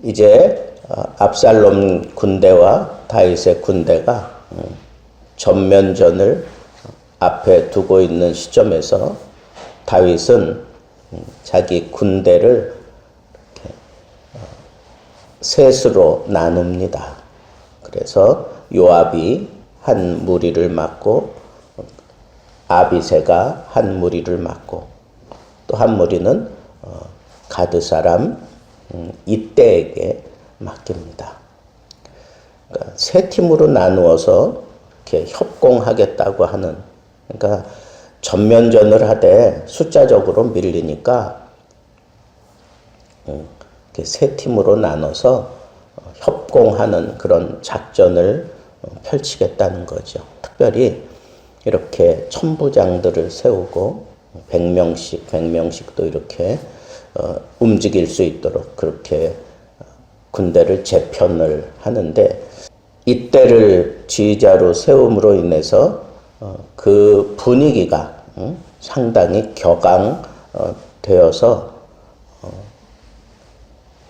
이제 압살롬 군대와 다윗의 군대가 전면전을 앞에 두고 있는 시점에서 다윗은 자기 군대를 셋으로 나눕니다. 그래서 요압이 한 무리를 맡고 아비새가 한 무리를 맡고 또 한 무리는 가드 사람 이때에게 맡깁니다. 그러니까 세 팀으로 나누어서 이렇게 협공하겠다고 하는, 그러니까 전면전을 하되 숫자적으로 밀리니까 이렇게 세 팀으로 나눠서 협공하는 그런 작전을 펼치겠다는 거죠. 특별히 이렇게 천부장들을 세우고 100명씩도 이렇게 움직일 수 있도록 그렇게 군대를 재편을 하는데, 이때를 지휘자로 세움으로 인해서 그 분위기가 상당히 격앙되어서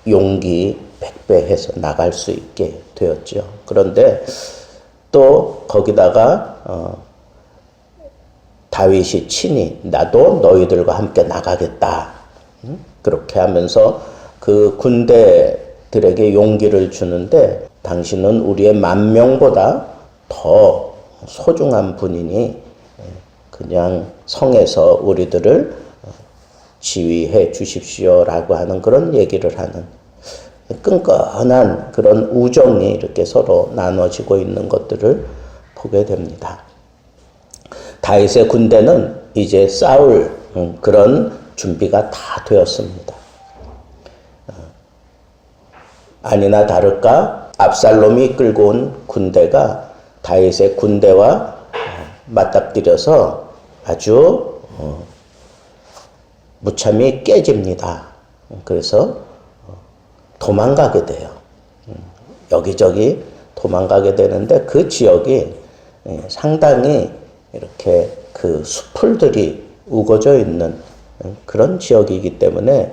용기 백배해서 나갈 수 있게 되었죠. 그런데 또 거기다가 다윗이 친히 나도 너희들과 함께 나가겠다, 그렇게 하면서 그 군대들에게 용기를 주는데, 당신은 우리의 10,000명보다 더 소중한 분이니 그냥 성에서 우리들을 지휘해 주십시오라고 하는 그런 얘기를 하는 끈끈한 그런 우정이 이렇게 서로 나눠지고 있는 것들을 보게 됩니다. 다윗의 군대는 이제 싸울 그런 준비가 다 되었습니다. 아니나 다를까 압살롬이 끌고 온 군대가 다윗의 군대와 맞닥뜨려서 아주 무참히 깨집니다. 그래서 도망가게 돼요. 여기저기 도망가게 되는데, 그 지역이 상당히 이렇게 그 수풀들이 우거져 있는 그런 지역이기 때문에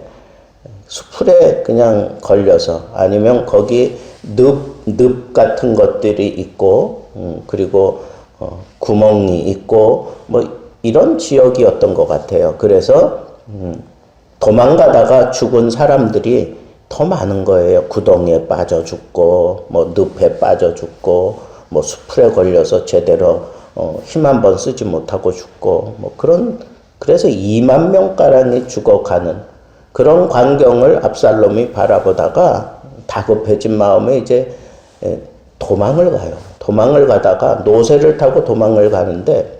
수풀에 그냥 걸려서, 아니면 거기 늪 같은 것들이 있고 그리고 구멍이 있고 뭐 이런 지역이었던 것 같아요. 그래서 도망가다가 죽은 사람들이 더 많은 거예요. 구덩이에 빠져 죽고 뭐 늪에 빠져 죽고 뭐 수풀에 걸려서 제대로 힘 한 번 쓰지 못하고 죽고 뭐 그래서 20,000명가량이 죽어가는 그런 광경을 압살롬이 바라보다가 다급해진 마음에 이제 도망을 가요. 도망을 가다가 노새를 타고 도망을 가는데,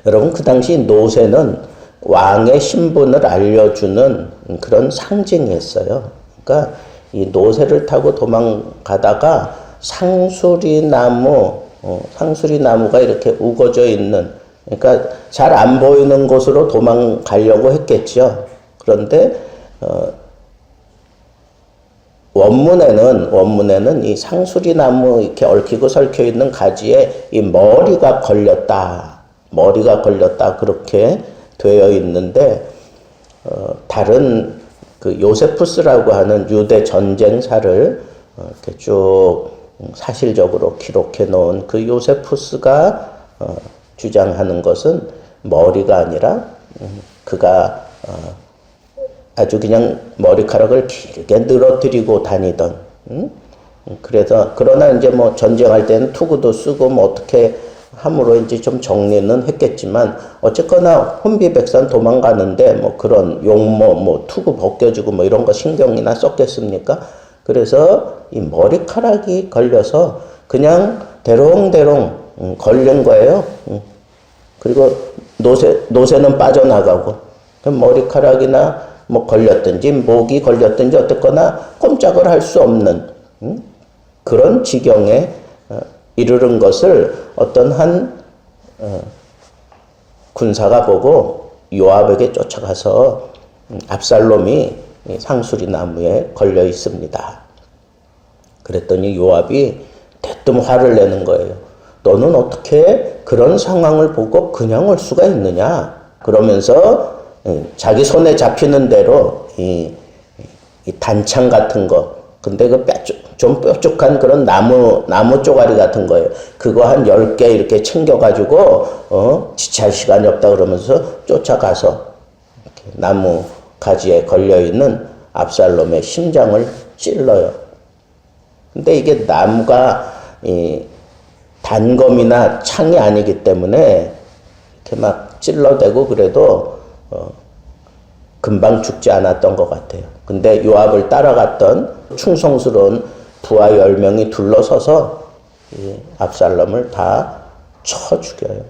여러분 그 당시 노새는 왕의 신분을 알려주는 그런 상징이었어요. 그러니까 이 노새를 타고 도망가다가 상수리나무가 이렇게 우거져 있는, 그러니까 잘 안 보이는 곳으로 도망가려고 했겠죠. 그런데 원문에는 이 상수리나무 이렇게 얽히고 설켜 있는 가지에 이 머리가 걸렸다 그렇게 되어 있는데, 다른 그 요세푸스라고 하는 유대 전쟁사를 이렇게 쭉 사실적으로 기록해 놓은 그 요세푸스가 주장하는 것은 머리가 아니라 그가 아주 그냥 머리카락을 길게 늘어뜨리고 다니던, 그러나 이제 뭐 전쟁할 때는 투구도 쓰고 뭐 어떻게 함으로 이제 좀 정리는 했겠지만, 어쨌거나 혼비백산 도망가는데 뭐 그런 용모 뭐 투구 벗겨주고 뭐 이런 거 신경이나 썼겠습니까? 그래서 이 머리카락이 걸려서 그냥 대롱대롱 걸린 거예요. 그리고 노새는 빠져나가고, 머리카락이나 뭐 걸렸든지 목이 걸렸든지 어쨌거나 꼼짝을 할 수 없는 그런 지경에 이르는 것을 어떤 한 군사가 보고 요압에게 쫓아가서 압살롬이 상수리 나무에 걸려 있습니다. 그랬더니 요압이 대뜸 화를 내는 거예요. 너는 어떻게 그런 상황을 보고 그냥 올 수가 있느냐? 그러면서 자기 손에 잡히는 대로 이 이 단창 같은 거. 근데 그 좀 뾰족한 그런 나무 쪼가리 같은 거예요. 그거 한 10개 이렇게 챙겨가지고, 지체할 시간이 없다 그러면서 쫓아가서 이렇게 나무 가지에 걸려있는 압살롬의 심장을 찔러요. 근데 이게 나무가 단검이나 창이 아니기 때문에 이렇게 막 찔러대고 그래도 금방 죽지 않았던 것 같아요. 근데 요압을 따라갔던 충성스러운 부하 10명이 둘러서서 이 압살롬을 다 쳐 죽여요.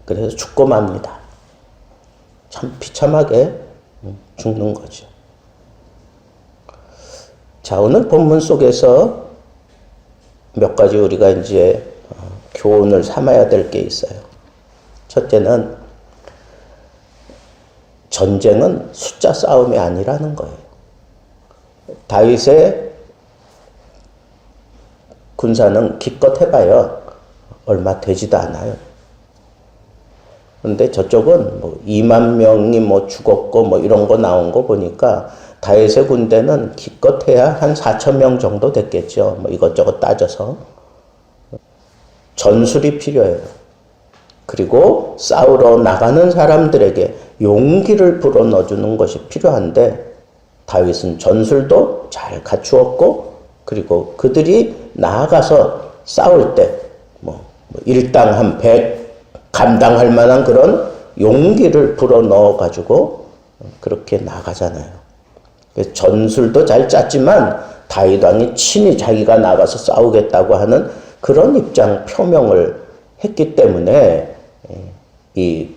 그래서 죽고 맙니다. 참 비참하게 죽는 거죠. 자, 오늘 본문 속에서 몇 가지 우리가 이제 교훈을 삼아야 될 게 있어요. 첫째는 전쟁은 숫자 싸움이 아니라는 거예요. 다윗의 군사는 기껏 해봐야 얼마 되지도 않아요. 근데 저쪽은 뭐 2만 명이 뭐 죽었고 뭐 이런 거 나온 거 보니까 다윗의 군대는 기껏 해야 한 4천 명 정도 됐겠죠. 뭐 이것저것 따져서. 전술이 필요해요. 그리고 싸우러 나가는 사람들에게 용기를 불어넣어주는 것이 필요한데 다윗은 전술도 잘 갖추었고 그리고 그들이 나아가서 싸울 때 뭐 일당 한 100 감당할 만한 그런 용기를 불어넣어 가지고 그렇게 나가잖아요. 전술도 잘 짰지만 다윗 왕이 친히 자기가 나가서 싸우겠다고 하는 그런 입장 표명을 했기 때문에 이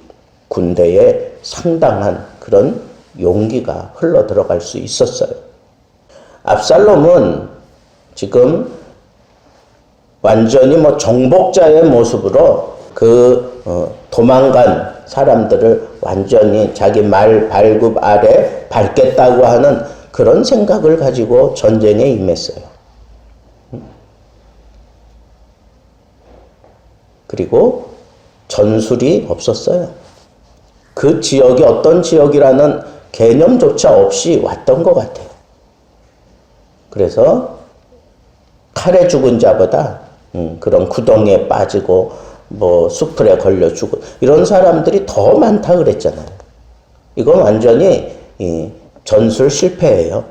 군대에 상당한 그런 용기가 흘러 들어갈 수 있었어요. 압살롬은 지금 완전히 뭐 정복자의 모습으로 도망간 사람들을 완전히 자기 말 발굽 아래 밟겠다고 하는 그런 생각을 가지고 전쟁에 임했어요. 그리고 전술이 없었어요. 그 지역이 어떤 지역이라는 개념조차 없이 왔던 것 같아요. 그래서 칼에 죽은 자보다 그런 구덩이에 빠지고 뭐 숲풀에 걸려 죽은 이런 사람들이 더 많다 그랬잖아요. 이건 완전히 전술 실패예요.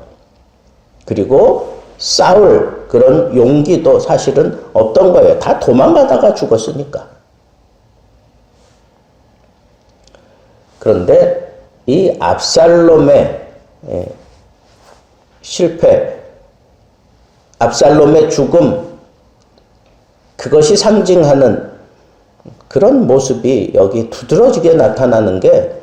그리고 싸울 그런 용기도 사실은 없던 거예요. 다 도망가다가 죽었으니까. 그런데 이 압살롬의 실패, 압살롬의 죽음, 그것이 상징하는 그런 모습이 여기 두드러지게 나타나는 게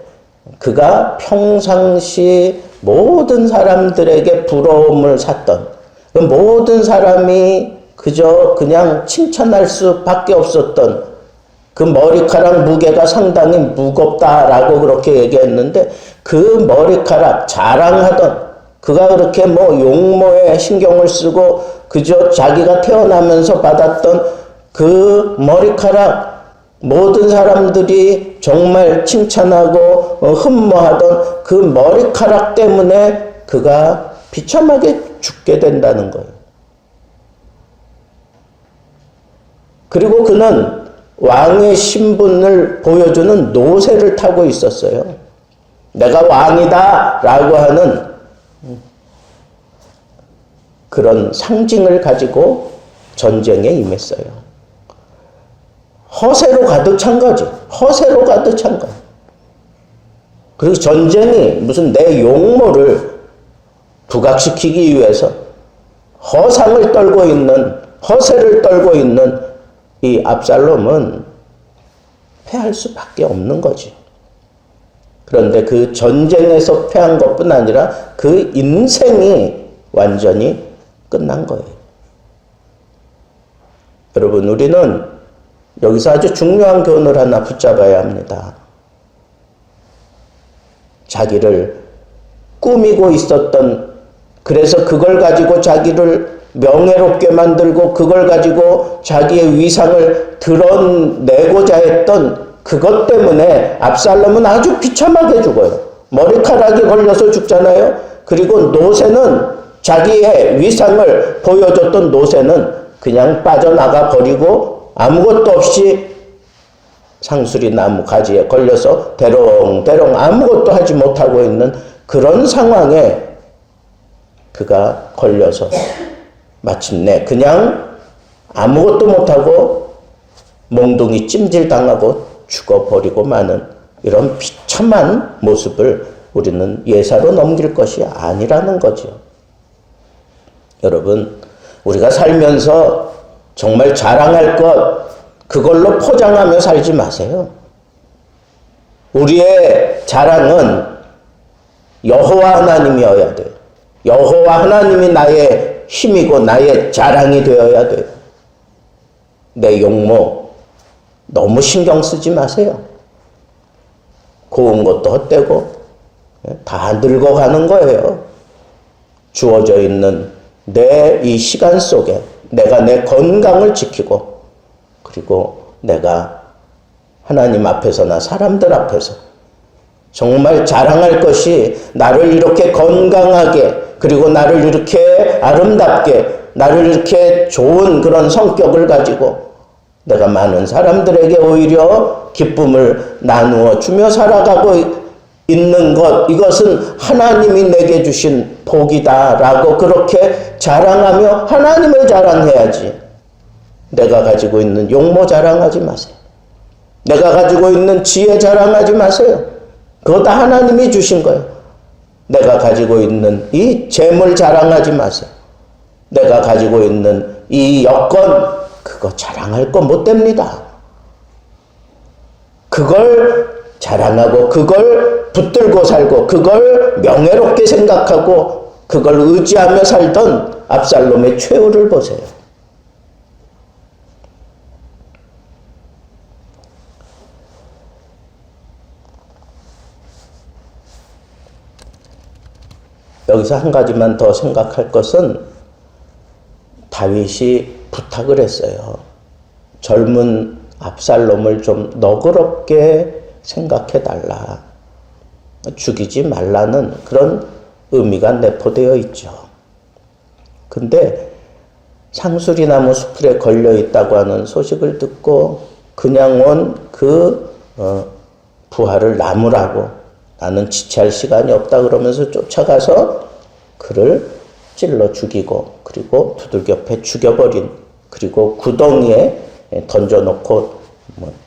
그가 평상시 모든 사람들에게 부러움을 샀던 그 모든 사람이 그저 그냥 칭찬할 수밖에 없었던 그 머리카락 무게가 상당히 무겁다라고 그렇게 얘기했는데 그 머리카락 자랑하던 그가 그렇게 뭐 용모에 신경을 쓰고 그저 자기가 태어나면서 받았던 그 머리카락 모든 사람들이 정말 칭찬하고 흠모하던 그 머리카락 때문에 그가 비참하게 죽게 된다는 거예요. 그리고 그는 왕의 신분을 보여주는 노새를 타고 있었어요. 내가 왕이다 라고 하는 그런 상징을 가지고 전쟁에 임했어요. 허세로 가득 찬 거지. 허세로 가득 찬 거야. 그리고 전쟁이 무슨 내 용모를 부각시키기 위해서 허상을 떨고 있는, 허세를 떨고 있는 이 압살롬은 패할 수밖에 없는 거지. 그런데 그 전쟁에서 패한 것뿐 아니라 그 인생이 완전히 끝난 거예요. 여러분, 우리는 여기서 아주 중요한 교훈을 하나 붙잡아야 합니다. 자기를 꾸미고 있었던, 그래서 그걸 가지고 자기를 명예롭게 만들고 그걸 가지고 자기의 위상을 드러내고자 했던 그것 때문에 압살롬은 아주 비참하게 죽어요. 머리카락이 걸려서 죽잖아요. 그리고 노새는 자기의 위상을 보여줬던 노새는 그냥 빠져나가 버리고 아무것도 없이 상수리 나무 가지에 걸려서 대롱대롱 아무것도 하지 못하고 있는 그런 상황에 그가 걸려서 마침내 그냥 아무것도 못하고 몽둥이 찜질당하고 죽어버리고 마는 이런 비참한 모습을 우리는 예사로 넘길 것이 아니라는 거죠. 여러분, 우리가 살면서 정말 자랑할 것 그걸로 포장하며 살지 마세요. 우리의 자랑은 여호와 하나님이어야 돼요. 여호와 하나님이 나의 힘이고 나의 자랑이 되어야 돼요. 내 용모 너무 신경 쓰지 마세요. 고운 것도 헛되고 다 늙어가는 거예요. 주어져 있는 내 이 시간 속에 내가 내 건강을 지키고 그리고 내가 하나님 앞에서나 사람들 앞에서 정말 자랑할 것이 나를 이렇게 건강하게 그리고 나를 이렇게 아름답게 나를 이렇게 좋은 그런 성격을 가지고 내가 많은 사람들에게 오히려 기쁨을 나누어 주며 살아가고 있는 것, 이것은 하나님이 내게 주신 복이다라고 그렇게 자랑하며 하나님을 자랑해야지. 내가 가지고 있는 용모 자랑하지 마세요. 내가 가지고 있는 지혜 자랑하지 마세요. 그거 다 하나님이 주신 거예요. 내가 가지고 있는 이 재물 자랑하지 마세요. 내가 가지고 있는 이 여건, 그거 자랑할 거 못 됩니다. 그걸 자랑하고 그걸 붙들고 살고 그걸 명예롭게 생각하고 그걸 의지하며 살던 압살롬의 최후를 보세요. 여기서 한 가지만 더 생각할 것은 다윗이 부탁을 했어요. 젊은 압살롬을 좀 너그럽게 생각해달라. 죽이지 말라는 그런 의미가 내포되어 있죠. 근데 상수리나무 수풀에 걸려 있다고 하는 소식을 듣고 그냥 온 그 부하를 나무라고 나는 지체할 시간이 없다 그러면서 쫓아가서 그를 찔러 죽이고 그리고 두들겨 패 죽여버린 그리고 구덩이에 던져놓고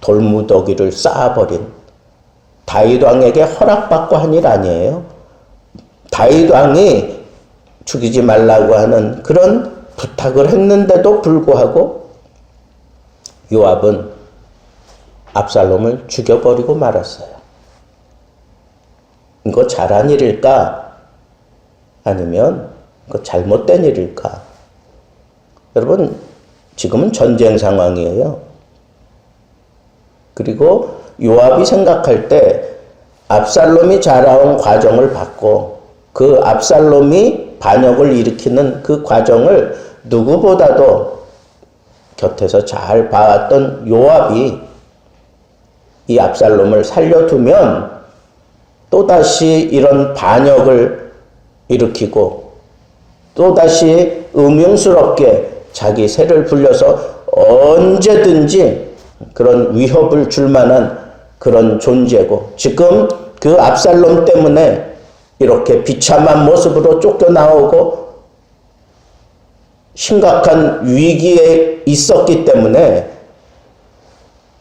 돌무더기를 쌓아버린 다윗 왕에게 허락받고 한 일 아니에요. 다윗 왕이 죽이지 말라고 하는 그런 부탁을 했는데도 불구하고 요압은 압살롬을 죽여버리고 말았어요. 이거 잘한 일일까? 아니면 이거 잘못된 일일까? 여러분, 지금은 전쟁 상황이에요. 그리고 요압이 생각할 때 압살롬이 자라온 과정을 봤고 그 압살롬이 반역을 일으키는 그 과정을 누구보다도 곁에서 잘 봐왔던 요압이 이 압살롬을 살려두면 또다시 이런 반역을 일으키고 또다시 음흉스럽게 자기 새를 불려서 언제든지 그런 위협을 줄 만한 그런 존재고 지금 그 압살롬 때문에 이렇게 비참한 모습으로 쫓겨나오고 심각한 위기에 있었기 때문에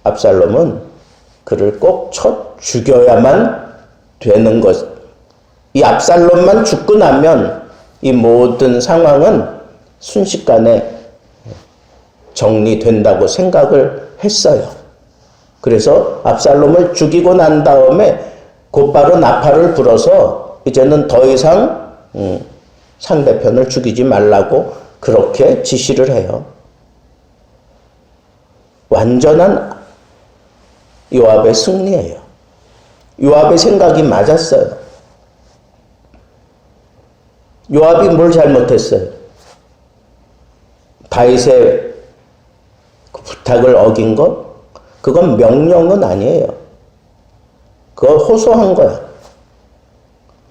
압살롬은 그를 꼭 쳐 죽여야만 되는 것. 이 압살롬만 죽고 나면 이 모든 상황은 순식간에 정리된다고 생각을 했어요. 그래서 압살롬을 죽이고 난 다음에 곧바로 나팔을 불어서 이제는 더 이상 상대편을 죽이지 말라고 그렇게 지시를 해요. 완전한 요압의 승리예요. 요압의 생각이 맞았어요. 요압이 뭘 잘못했어요? 다윗의 그 부탁을 어긴 것? 그건 명령은 아니에요. 그거 호소한 거야.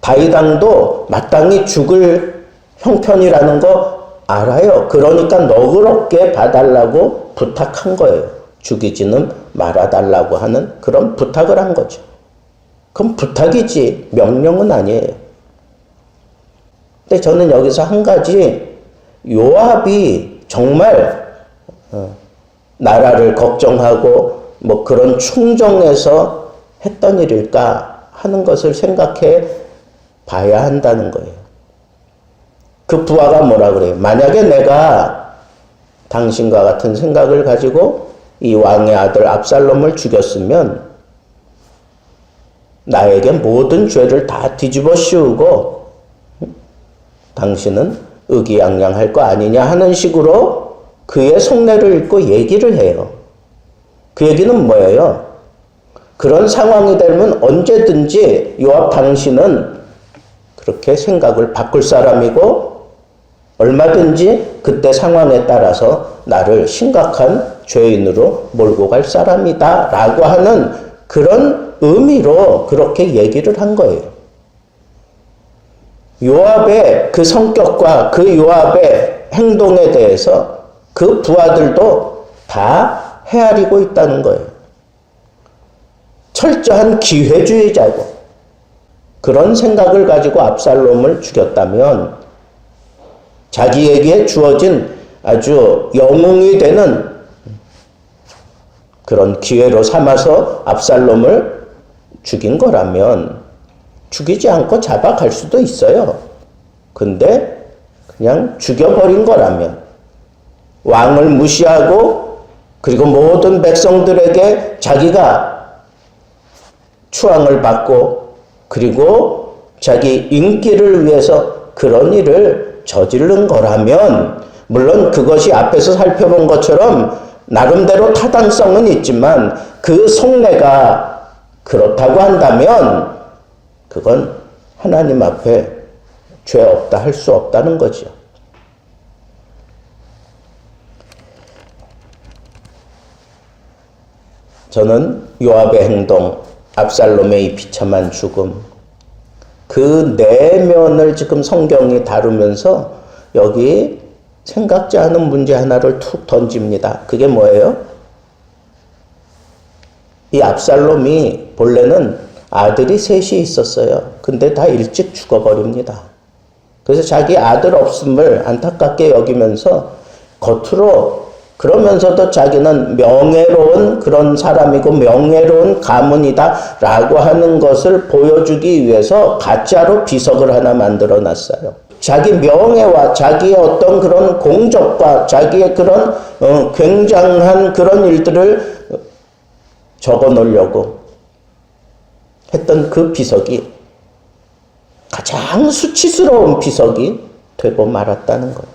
다윗왕도 마땅히 죽을 형편이라는 거 알아요. 그러니까 너그럽게 봐달라고 부탁한 거예요. 죽이지는 말아달라고 하는 그런 부탁을 한 거죠. 그럼 부탁이지 명령은 아니에요. 근데 저는 여기서 한 가지, 요압이 정말 나라를 걱정하고 뭐 그런 충정에서 했던 일일까 하는 것을 생각해 봐야 한다는 거예요. 그 부하가 뭐라 그래요? 만약에 내가 당신과 같은 생각을 가지고 이 왕의 아들 압살롬을 죽였으면 나에게 모든 죄를 다 뒤집어 씌우고 당신은 의기양양할 거 아니냐 하는 식으로 그의 속내를 읽고 얘기를 해요. 그 얘기는 뭐예요? 그런 상황이 되면 언제든지 요압 당신은 그렇게 생각을 바꿀 사람이고 얼마든지 그때 상황에 따라서 나를 심각한 죄인으로 몰고 갈 사람이다 라고 하는 그런 의미로 그렇게 얘기를 한 거예요. 요압의 그 성격과 그 요압의 행동에 대해서 그 부하들도 다 헤아리고 있다는 거예요. 철저한 기회주의자고 그런 생각을 가지고 압살롬을 죽였다면 자기에게 주어진 아주 영웅이 되는 그런 기회로 삼아서 압살롬을 죽인 거라면 죽이지 않고 잡아갈 수도 있어요. 근데 그냥 죽여버린 거라면 왕을 무시하고 그리고 모든 백성들에게 자기가 추앙을 받고 그리고 자기 인기를 위해서 그런 일을 저지른 거라면 물론 그것이 앞에서 살펴본 것처럼 나름대로 타당성은 있지만 그 속내가 그렇다고 한다면 그건 하나님 앞에 죄 없다 할 수 없다는 거죠. 저는 요압의 행동, 압살롬의 이 비참한 죽음, 그 내면을 지금 성경이 다루면서 여기 생각지 않은 문제 하나를 툭 던집니다. 그게 뭐예요? 이 압살롬이 본래는 아들이 셋이 있었어요. 근데 다 일찍 죽어버립니다. 그래서 자기 아들 없음을 안타깝게 여기면서 겉으로 그러면서도 자기는 명예로운 그런 사람이고 명예로운 가문이다 라고 하는 것을 보여주기 위해서 가짜로 비석을 하나 만들어 놨어요. 자기 명예와 자기의 어떤 그런 공적과 자기의 그런 굉장한 그런 일들을 적어 놓으려고 했던 그 비석이 가장 수치스러운 비석이 되고 말았다는 거예요.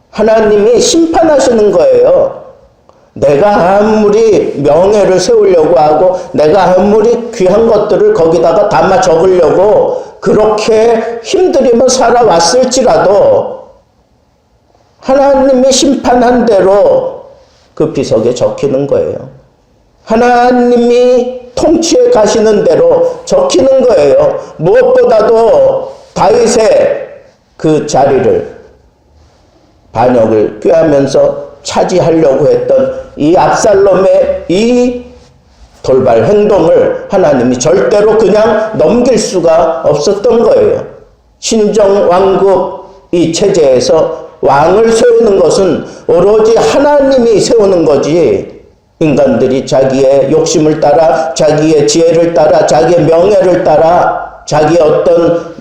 하나님이 심판하시는 거예요. 내가 아무리 명예를 세우려고 하고 내가 아무리 귀한 것들을 거기다가 담아 적으려고 그렇게 힘들이며 살아왔을지라도 하나님이 심판한 대로 그 비석에 적히는 거예요. 하나님이 통치해 가시는 대로 적히는 거예요. 무엇보다도 다윗의 그 자리를 반역을 꾀하면서 차지하려고 했던 이 압살롬의 이 돌발 행동을 하나님이 절대로 그냥 넘길 수가 없었던 거예요. 신정왕국 이 체제에서 왕을 세우는 것은 오로지 하나님이 세우는 거지 인간들이 자기의 욕심을 따라 자기의 지혜를 따라 자기의 명예를 따라 자기의 어떤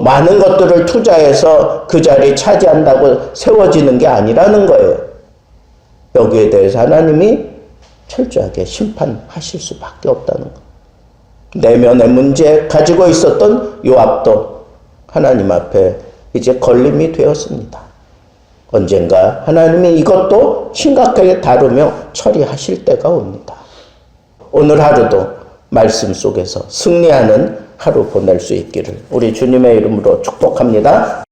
많은 것들을 투자해서 그 자리에 차지한다고 세워지는 게 아니라는 거예요. 여기에 대해서 하나님이 철저하게 심판하실 수밖에 없다는 거. 내면의 문제 가지고 있었던 요압도 하나님 앞에 이제 걸림이 되었습니다. 언젠가 하나님이 이것도 심각하게 다루며 처리하실 때가 옵니다. 오늘 하루도 말씀 속에서 승리하는 하루 보낼 수 있기를 우리 주님의 이름으로 축복합니다.